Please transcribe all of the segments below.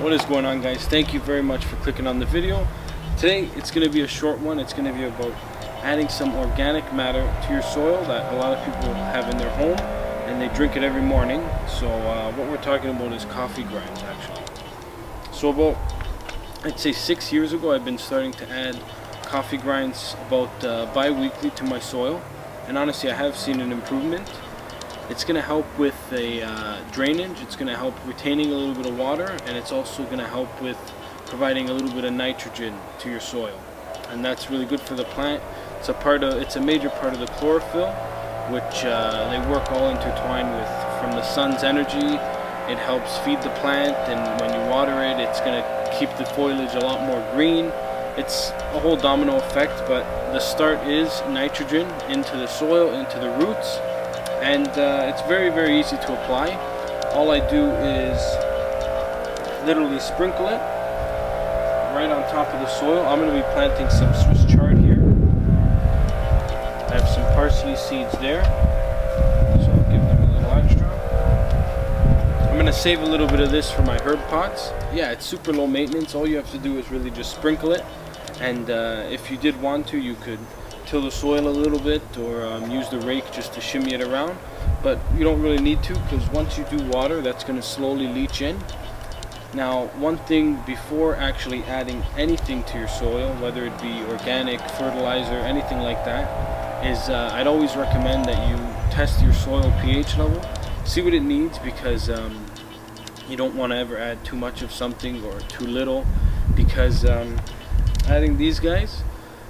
What is going on, guys? Thank you very much for clicking on the video. Today it's going to be a short one. It's going to be about adding some organic matter to your soil that a lot of people have in their home and they drink it every morning. So what we're talking about is coffee grinds, actually. So about, I'd say 6 years ago, I've been starting to add coffee grinds about bi-weekly to my soil, and honestly I have seen an improvement. It's going to help with the drainage, it's going to help retaining a little bit of water, and it's also going to help with providing a little bit of nitrogen to your soil. And that's really good for the plant. It's a major part of the chlorophyll, which they work all intertwined with from the sun's energy. It helps feed the plant, and when you water it, it's going to keep the foliage a lot more green. It's a whole domino effect, but the start is nitrogen into the soil, into the roots. And it's very, very easy to apply. All I do is literally sprinkle it right on top of the soil. I'm going to be planting some Swiss chard here. I have some parsley seeds there, so I'll give them a little extra. I'm going to save a little bit of this for my herb pots. Yeah, it's super low maintenance. All you have to do is really just sprinkle it, and if you did want to, you could till the soil a little bit, or use the rake just to shimmy it around, but you don't really need to, because once you do water, that's going to slowly leach in. Now, one thing before actually adding anything to your soil, whether it be organic, fertilizer, anything like that, is I'd always recommend that you test your soil pH level, see what it needs, because you don't want to ever add too much of something or too little, because adding these guys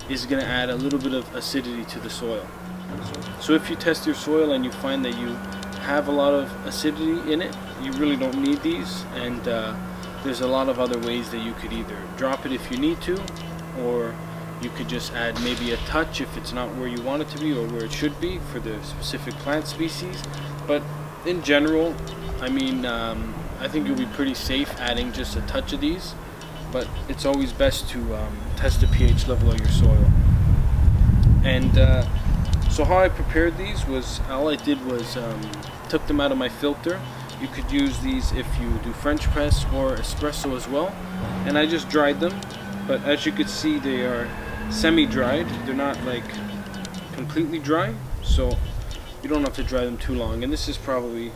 is going to add a little bit of acidity to the soil. So if you test your soil and you find that you have a lot of acidity in it, you really don't need these, and there's a lot of other ways that you could either drop it if you need to, or you could just add maybe a touch if it's not where you want it to be or where it should be for the specific plant species. But in general, I mean, I think you'll be pretty safe adding just a touch of these, but it's always best to test the pH level of your soil. And so how I prepared these was, all I did was took them out of my filter. You could use these if you do French press or espresso as well, and I just dried them. But as you can see, they are semi-dried. They're not like completely dry, so you don't have to dry them too long. And this is probably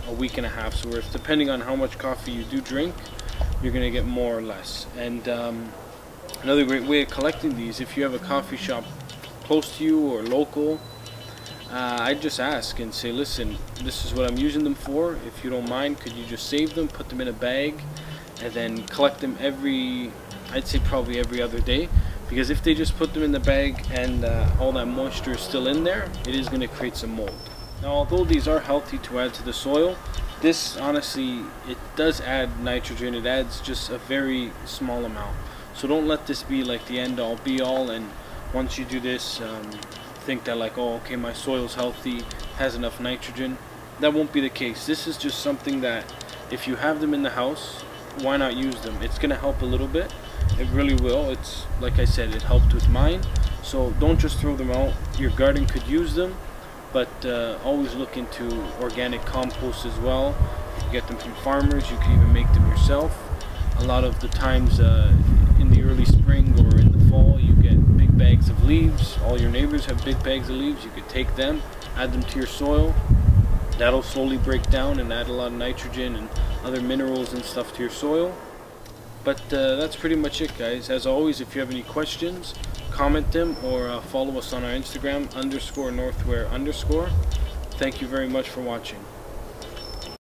a week and a half, so if depending on how much coffee you do drink, you're gonna get more or less. And another great way of collecting these, if you have a coffee shop close to you or local, I'd just ask and say, listen, this is what I'm using them for. If you don't mind, could you just save them, put them in a bag, and then collect them I'd say probably every other day, because if they just put them in the bag and all that moisture is still in there, it is going to create some mold. Now, although these are healthy to add to the soil, this honestly, it does add nitrogen. It adds just a very small amount. So don't let this be like the end all be all, and once you do this, think that like, oh, okay, my soil's healthy, has enough nitrogen. That won't be the case. This is just something that if you have them in the house, why not use them? It's gonna help a little bit. It really will. It's like I said, it helped with mine. So don't just throw them out. Your garden could use them, but always look into organic compost as well. You can get them from farmers. You can even make them yourself. A lot of the times in the early spring or in the fall, you get big bags of leaves. All your neighbors have big bags of leaves. You could take them, add them to your soil. That'll slowly break down and add a lot of nitrogen and other minerals and stuff to your soil. But that's pretty much it, guys. As always, if you have any questions, comment them, or follow us on our Instagram _northware_. Thank you very much for watching.